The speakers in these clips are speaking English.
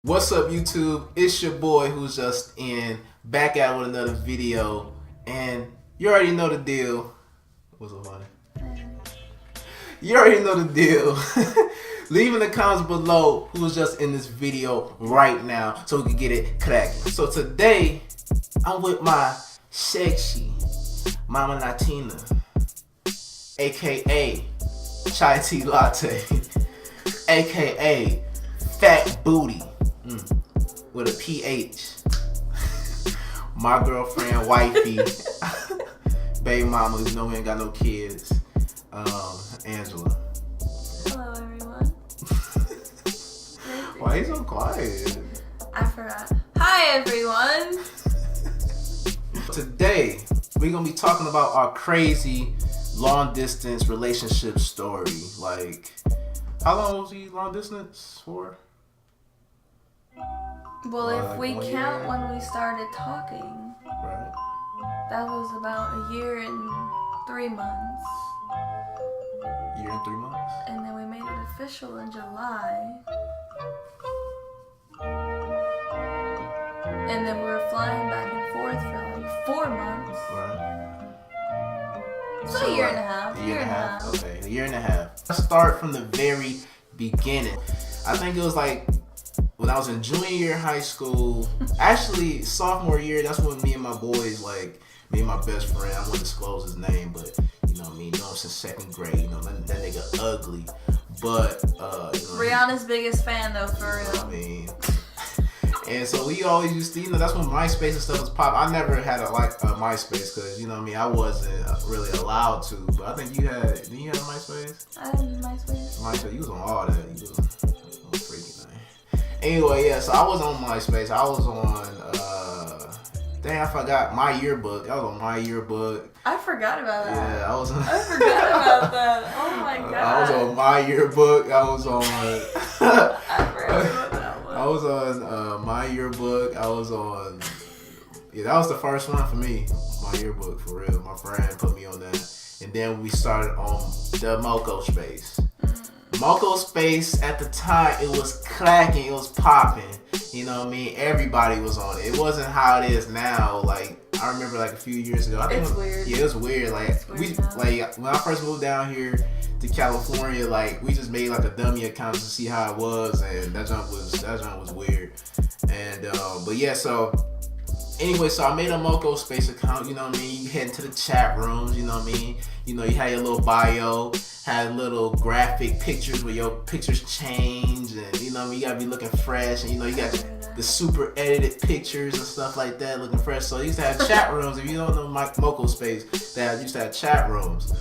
What's up, YouTube? It's your boy who's just in, back at with another video, and you already know the deal. What's so funny? You already know the deal. Leave in the comments below who's just in this video right now so we can get it cracking. So today, I'm with my sexy Mama Latina, aka Chai Tea Latte, aka Fat Booty with a PH. My girlfriend, wifey, baby mama, you know we ain't got no kids. Angela. Hello, everyone. Why are you so quiet? I forgot. Hi, everyone. Today, we're gonna be talking about our crazy long distance relationship story. Like, how long was he long distance for? Well, if we count year? when we started talking, Right. that was about a year and 3 months. Year and 3 months. And then we made it official in July. And then we were flying back and forth for like 4 months. Right. So a year and a half. A year and a half. Okay, a year and a half. Let's start from the very beginning. I think it was like when I was in junior year of high school. Actually, sophomore year, that's when me and my boys, like me and my best friend, I won't disclose his name, but you know me, know him since second grade. You know that nigga ugly, but you know, Rihanna's biggest fan though, for real. I mean. And so we always used to, you know, that's when MySpace and stuff was pop. I never had a MySpace because, you know what I mean, I wasn't really allowed to. But I think you had, did you have a MySpace? I had MySpace. MySpace, you was on all that. You was a freaky thing. Anyway, yeah, so I was on MySpace. I was on, dang, I forgot, My Yearbook. I was on My Yearbook. I forgot about that. Yeah, I was on. I forgot about that. Oh my god. I was on My Yearbook. I was on. I forgot about that one. I was on My Yearbook. I was on. Yeah, that was the first one for me. My Yearbook, for real. My friend put me on that, and then we started on the Moco Space. Moco Space at the time, it was cracking. It was popping. You know what I mean? Everybody was on it. It wasn't how it is now. Like I remember, like a few years ago. I think It's weird. Yeah, it was weird. Like It's weird now. like when I first moved down here to California, like we just made like a dummy account to see how it was, and that jump was weird. And but yeah, so anyway, so I made a Moco Space account. You know what I mean? You head into the chat rooms. You know what I mean? You know, you had your little bio, had little graphic pictures where your pictures change, and you know what I mean? You gotta be looking fresh, and you know you got the super edited pictures and stuff like that, looking fresh. So I used to have chat rooms. If you don't know Moco Space, that used to have chat rooms,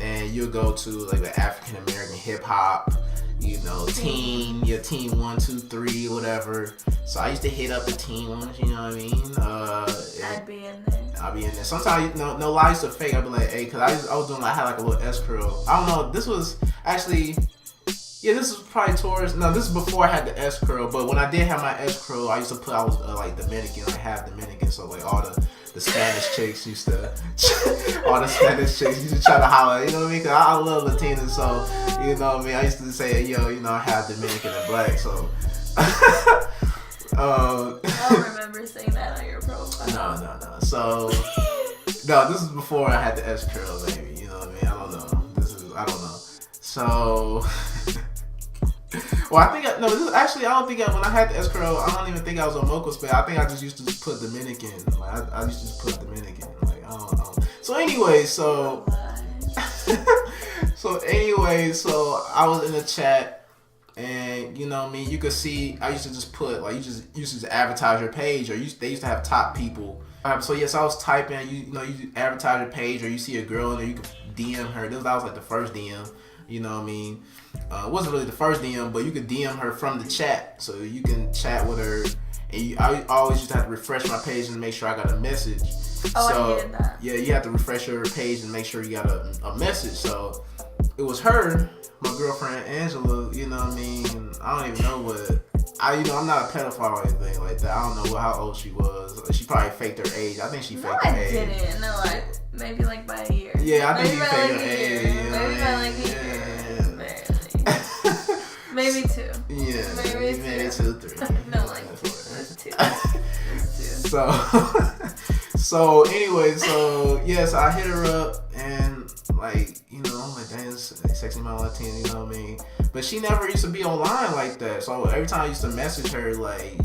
and you'll go to like the African American hip hop, you know, teen 1, 2, 3, whatever. So I used to hit up the teen ones, you know what I mean? I'd be in there. I'll be in there. Sometimes, no lie, used to fake. I'd be like, hey, cause I was doing, I had like a little S curl. I don't know. This was actually, yeah, this was probably towards. No, this is before I had the S curl. But when I did have my S curl, I used to put, I was like Dominican, like half Dominican. So like all the Spanish chicks used to, all the Spanish chicks used to try to holler. You know what I mean? Cause I love Latinas, so you know what I mean. I used to say, yo, you know, I have Dominican and black, so. I don't remember saying that on your profile. No. So, no, this is before I had the S curl, baby. You know what I mean? I don't know. I don't know. So, well, I don't think when I had the S curl, I don't even think I was on Moco Space. I think I just used to just put Dominican. Like, I used to just put Dominican. Like, I don't know. So anyway, so I was in the chat. And you know what I mean, you could see I used to just put like you just advertise your page, or they used to have top people. So yes, I was typing, you know, you advertise your page, or you see a girl in there, you could DM her. That was like the first DM, you know what I mean? It wasn't really the first DM, but you could DM her from the chat, so you can chat with her. And I always used to have to refresh my page and make sure I got a message. Oh, so, I hated that. Yeah, you have to refresh your page and make sure you got a message. So it was her, my girlfriend Angela, you know what I mean? I don't even know I'm not a pedophile or anything like that. I don't know how old she was. She probably faked her age. I think she faked her age. No, I didn't. No, maybe like by a year. Yeah, I think maybe you faked her age. Maybe by like a year. Barely. Maybe 2. Yeah. Maybe Maybe 2, 3. No, like So, so anyway, so yes, I hit her up and like, you know, I'm like, dang, this sexy model Latina, you know what I mean? But she never used to be online like that. So every time I used to message her, like,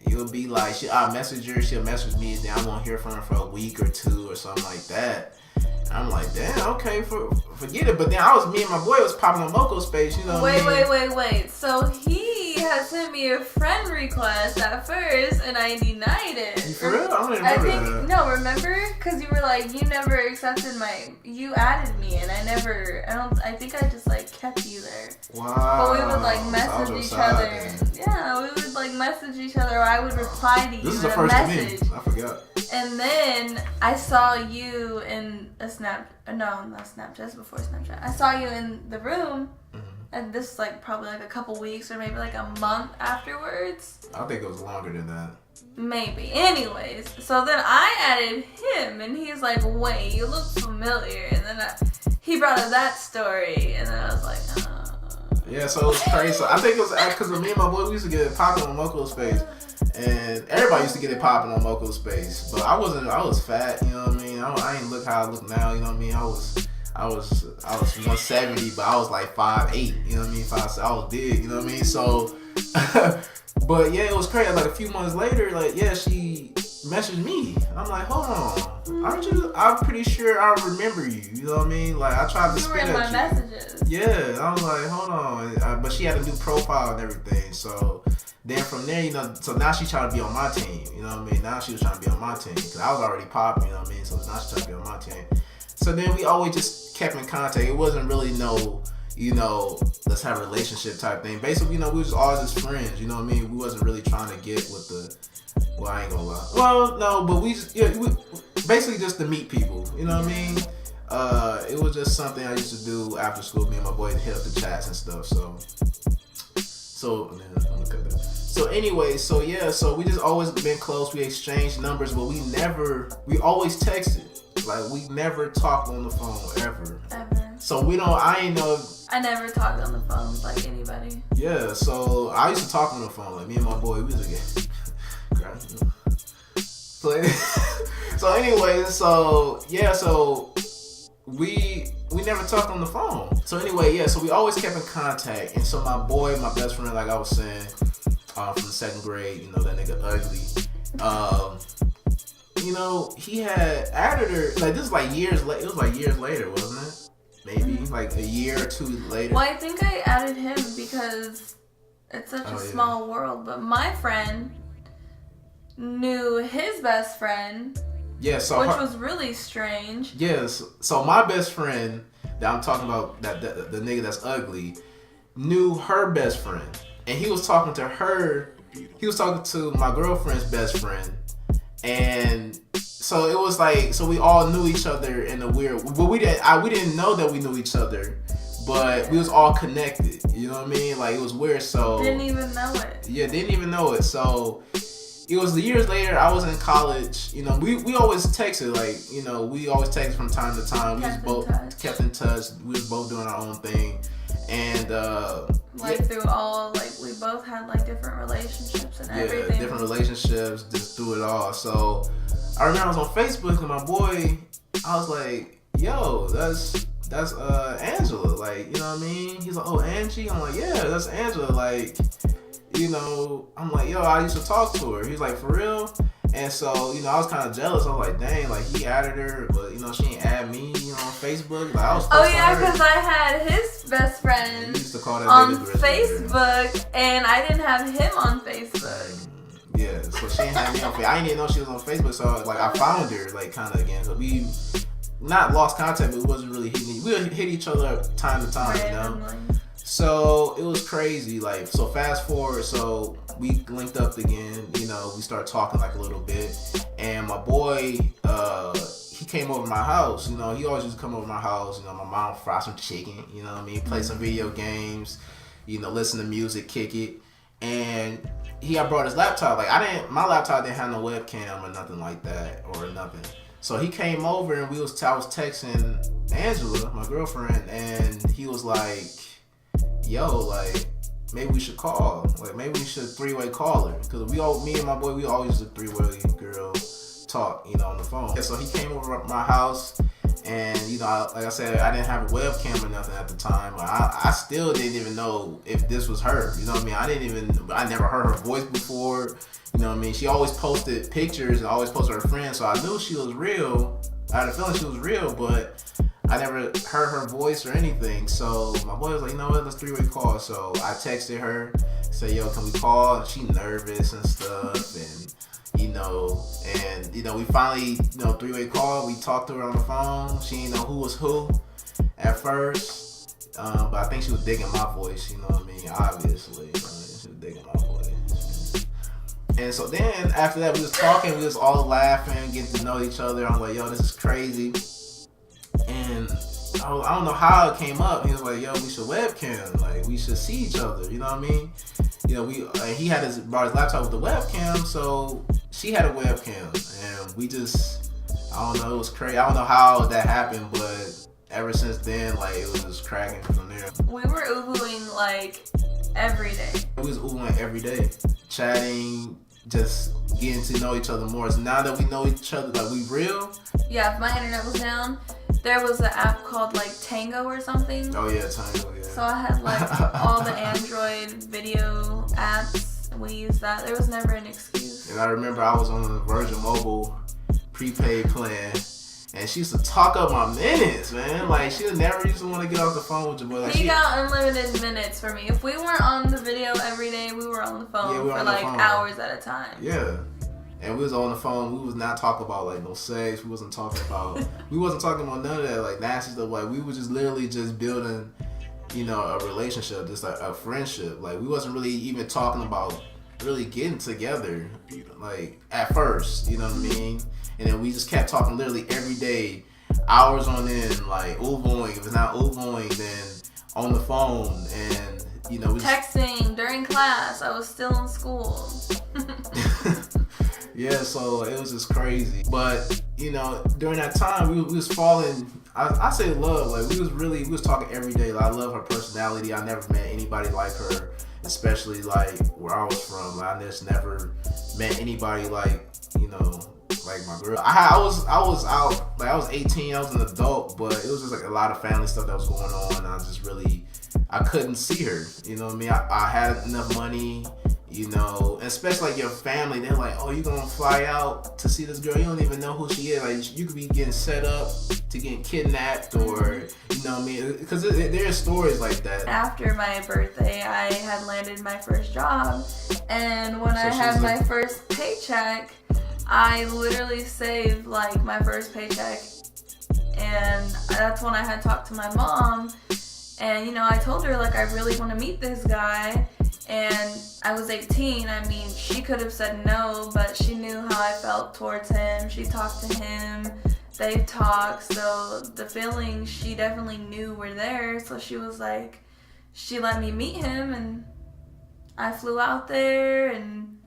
it would be like, I'll message her, she'll message me, and then I won't hear from her for a week or two or something like that. And I'm like, damn, okay, forget it. But then me and my boy was popping on Moco Space, you know what I mean? Wait. So he had sent me a friend request at first, and I denied it. You for real? I don't even remember that. No, remember? Because you were like, you never accepted you added me, and I think I just like kept you there. Wow. But we would like message each other. Then. Yeah, we would like message each other, or I would reply to you This is in the a first message. to me. I forgot. And then I saw you in a not Snapchat, before Snapchat. I saw you in the room, and this like probably like a couple weeks or maybe like a month afterwards. I think it was longer than that. Maybe. Anyways, so then I added him, and he's like, wait, you look familiar. And then he brought up that story, and then I was like, Yeah, so it was crazy. So I think it was because me and my boy, we used to get it popping on Moco Space. And everybody used to get it popping on Moco Space. But I was fat, you know what I mean? I ain't look how I look now, you know what I mean? I was 170, but I was like 5'8", you know what I mean? I was big, you know what I mean? So, but yeah, it was crazy. Like a few months later, like, yeah, she messaged me. I'm like, hold on, aren't you? I'm pretty sure I remember you, you know what I mean? Like, I tried to spit at you. You were in my messages. Yeah, I was like, hold on. But she had a new profile and everything, so... Then from there, you know, so now she's trying to be on my team, you know what I mean? Now she was trying to be on my team, because I was already popping, you know what I mean? So now she's trying to be on my team. So then we always just kept in contact. It wasn't really no, you know, let's have a relationship type thing. Basically, you know, we was always just friends, you know what I mean? We wasn't really trying to get with well, I ain't gonna lie. Well, no, but we basically just to meet people, you know what I mean? It was just something I used to do after school. Me and my boy hit up the chats and stuff, So anyway, so we just always been close. We exchanged numbers, but we always texted. Like, we never talked on the phone, ever. So I never talked on the phone with like anybody. Yeah, so I used to talk on the phone. Like, me and my boy, we used to So anyway, so we never talked on the phone. So anyway, yeah, so we always kept in contact. And so my boy, my best friend, like I was saying, from the second grade, you know, that nigga ugly. You know, he had added her, like, this is like years later. It was like years later, wasn't it? Maybe like a year or two later. Well, I think I added him because it's such a small world. But my friend knew his best friend. Yeah, so which was really strange. Yes, so my best friend that I'm talking about, that the nigga that's ugly, knew her best friend, and he was talking to her. He was talking to my girlfriend's best friend, and so it was like, so we all knew each other in a weird. But we didn't know that we knew each other, but we was all connected. You know what I mean? Like, it was weird. So didn't even know it. Yeah, didn't even know it. So. It was the years later. I was in college. You know, we always texted. Like, you know, we always texted from time to time. We was both kept in touch. We was both doing our own thing, and through all, like, we both had like different relationships and everything. Yeah, different relationships, just through it all. So I remember I was on Facebook with my boy. I was like, yo, that's Angela. Like, you know what I mean? He's like, oh, Angie. I'm like, yeah, that's Angela. Like. You know, I'm like, yo, I used to talk to her. He's like, for real? And so, you know, I was kind of jealous. I was like, dang, like, he added her, but, you know, she ain't add me, you know, on Facebook. Like, I was because I had his best friend used to call that on Facebook, and I didn't have him on Facebook. Yeah, so she ain't had me on Facebook. I didn't even know she was on Facebook, so, like, I found her, like, kind of again. So we not lost contact, but it wasn't really hitting. We would hit each other up time to time, randomly. You know? So it was crazy. Like, so fast forward, so we linked up again. You know, we started talking like a little bit, and my boy, he came over to my house. You know, he always used to come over to my house. You know, my mom fry some chicken. You know what I mean? Play some video games. You know, listen to music, kick it. And he had brought his laptop. Like, my laptop didn't have no webcam or nothing like that or nothing. So he came over and I was texting Angela, my girlfriend, and he was like, yo, like, maybe we should call. Like, maybe we should three-way call her. Because me and my boy, we always do three-way girl talk, on the phone. So he came over at my house, and, like I said, I didn't have a webcam or nothing at the time. But I still didn't even know if this was her. You know what I mean? I never heard her voice before. You know what I mean? She always posted pictures and always posted her friends, so I knew she was real. I had a feeling she was real, but I never heard her voice or anything. So my boy was like, you know what, let's three-way call. So I texted her, said, yo, can we call? And she nervous and stuff, and we finally, three-way call. We talked to her on the phone. She didn't know who was who at first, but I think she was digging my voice. You know what I mean? Obviously, she was digging my voice. And so then after that, we was talking. We was all laughing, getting to know each other. I'm like, yo, this is crazy. And I don't know how it came up. He was like, yo, we should webcam. Like, we should see each other. You know what I mean? He brought his laptop with the webcam, so she had a webcam, and we just, I don't know, it was crazy. I don't know how that happened, but ever since then, like, it was just cracking from there. We were Ubering like every day. We was Ubering every day, chatting, just getting to know each other more. So now that we know each other, like, we real. Yeah, if my internet was down, there was an app called like Tango or something. Oh yeah, Tango, yeah. So I had like all the Android video apps, and we used that. There was never an excuse. And I remember I was on the Virgin Mobile prepaid plan, and she used to talk up my minutes, man. Like, she never used to want to get off the phone with your boy. Like, he got unlimited minutes for me. If we weren't on the video every day, we were on the phone for like hours at a time. Yeah. And we was on the phone. We was not talking about like no sex. We wasn't talking about none of that like nasty stuff. Like, we were just literally just building, a relationship, just like a friendship. Like, we wasn't really even talking about really getting together, like at first, you know what I mean? And then we just kept talking literally every day, hours on end, like Uvoing. If it's not Uvoing, then on the phone, and we texting during class. I was still in school. Yeah, so it was just crazy. But, during that time, we was falling, I say love. Like, we was talking every day. Like, I love her personality. I never met anybody like her, especially, like, where I was from. Like, I just never met anybody like, like my girl. I was out, like, I was 18, I was an adult, but it was just, like, a lot of family stuff that was going on. I couldn't see her, you know what I mean? I had enough money, and especially like your family, they're like, oh, you gonna fly out to see this girl, you don't even know who she is. Like, you could be getting set up to getting kidnapped, or, you know what I mean? Because there are stories like that. After my birthday, I had landed my first job, and when I had my first paycheck, I literally saved like my first paycheck, and that's when I had talked to my mom. And, I told her, like, I really want to meet this guy. And I was 18. I mean, she could have said no, but she knew how I felt towards him. She talked to him. They've talked. So the feelings she definitely knew were there. So she was like, she let me meet him. And I flew out there and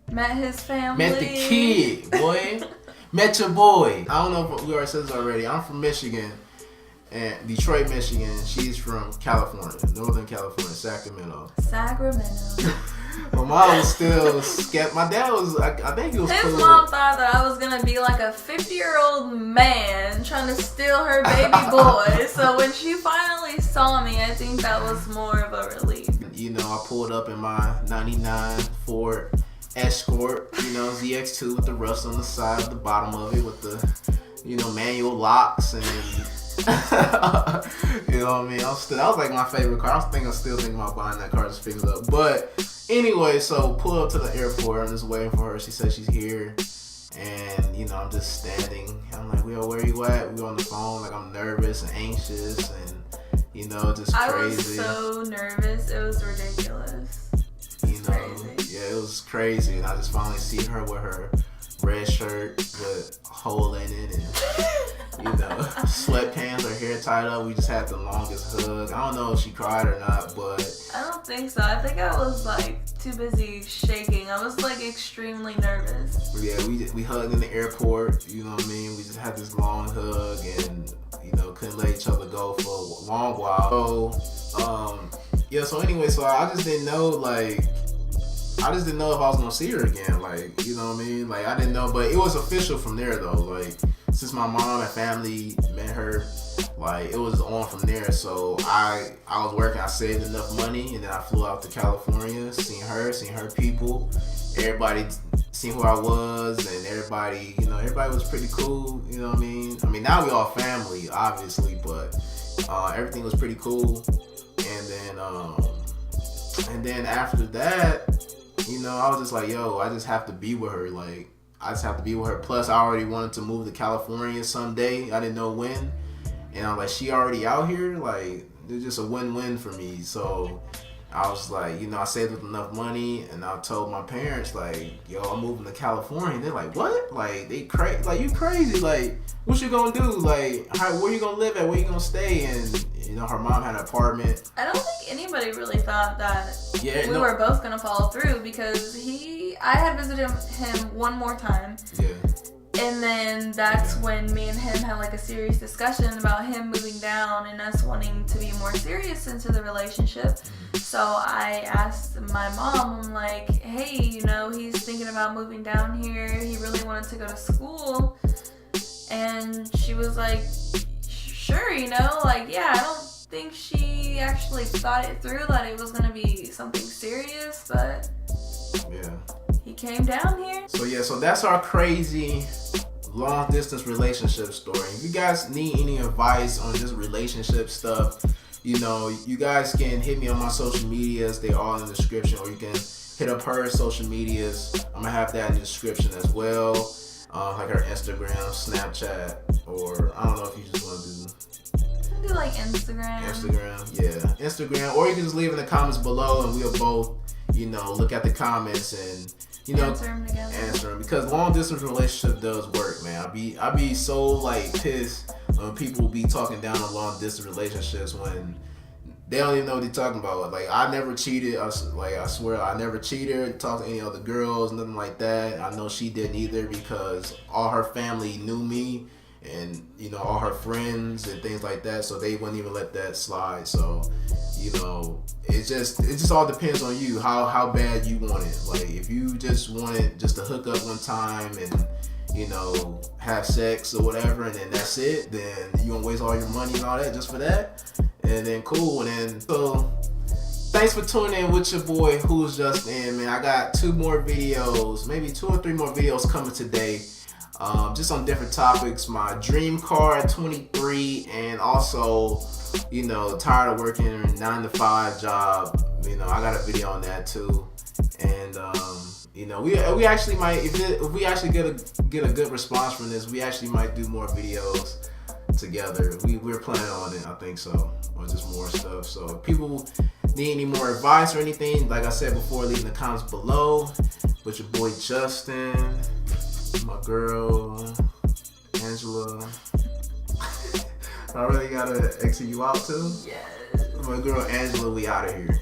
met his family. Met the kid, boy. Met your boy. I don't know if we already said this already. I'm from Michigan. And Detroit, Michigan. She's from California, Northern California, Sacramento. My mom was still scared. My dad was, I think he was his cool. mom thought that I was going to be like a 50-year-old man trying to steal her baby boy. So when she finally saw me, I think that was more of a relief. I pulled up in my 99 Ford Escort, ZX2 with the rust on the side, the bottom of it, with the, manual locks, and you know what I mean? That was like my favorite car. I'm still thinking about buying that car, just figure it up. But anyway, so pull up to the airport. I'm just waiting for her. She said she's here, and I'm just standing. I'm like, "Yo, where you at?" We on the phone. Like, I'm nervous and anxious, and just crazy. I was so nervous. It was ridiculous. Crazy. Yeah, it was crazy. And I just finally see her with her red shirt with a hole in it, and sweatpants, her hair tied up. We just had the longest hug. I don't know if she cried or not, but I don't think so. I think I was like too busy shaking. I was like extremely nervous. Yeah, we hugged in the airport. You know what I mean? We just had this long hug, and couldn't let each other go for a long while. So Yeah. So anyway, so I just didn't know like. I just didn't know if I was gonna see her again, like, you know what I mean? Like, I didn't know, but it was official from there, though. Like, since my mom and family met her, like, it was on from there. So I was working, I saved enough money, and then I flew out to California, seen her people, everybody seen who I was, and everybody, you know, everybody was pretty cool, you know what I mean? I mean, now we all family, obviously, but everything was pretty cool. And then after that, you know, I was just like, yo, I just have to be with her. Like, I just have to be with her. Plus, I already wanted to move to California someday. I didn't know when. And I'm like, she already out here? Like, it's just a win-win for me. So I was like, you know, I saved up enough money, and I told my parents, like, yo, I'm moving to California. And they're like, what? Like, they crazy. Like, you crazy. Like, what you gonna do? Like, where you gonna live at? Where you gonna stay? And, you know, her mom had an apartment. I don't think anybody really thought that we were both gonna follow through, because I had visited him one more time. Yeah. And then that's when me and him had like a serious discussion about him moving down and us wanting to be more serious into the relationship. So I asked my mom, I'm like, hey, you know, he's thinking about moving down here. He really wanted to go to school. And she was like, sure, you know, like, yeah, I don't think she actually thought it through that it was going to be something serious, but yeah, he came down here. So yeah, so that's our crazy long distance relationship story. If you guys need any advice on this relationship stuff, you know, you guys can hit me on my social medias. They're all in the description, or you can hit up her social medias. I'm gonna have that in the description as well. Like her Instagram, Snapchat, or I don't know if you just want to do like Instagram. Yeah, Instagram, or you can just leave in the comments below, and we'll both, you know, look at the comments and, you know, answer them, because long distance relationship does work, man. I be so like pissed when people be talking down on long distance relationships when they don't even know what they're talking about. Like, I never cheated. I swear I never cheated, talked to any other girls, nothing like that. I know she didn't either, because all her family knew me, and, you know, all her friends and things like that, so they wouldn't even let that slide. So, you know, it just all depends on you, how bad you want it. Like, if you just want it just to hook up one time and, you know, have sex or whatever, and then that's it, then you gonna waste all your money and all that just for that, and then cool. And then, so thanks for tuning in with your boy Who's Just In, man. I got 2 more videos, maybe 2 or 3 more videos coming today, just on different topics. My dream car at 23, and also, you know, tired of working a 9-to-5 job. You know, I got a video on that too. And you know, we actually might, if we actually get a good response from this, we actually might do more videos together. We're planning on it, I think so, or just more stuff. So if people need any more advice or anything, like I said before, leave in the comments below. With your boy Justin, my girl Angela. I really gotta exit you out too. Yes. My girl Angela, we out of here.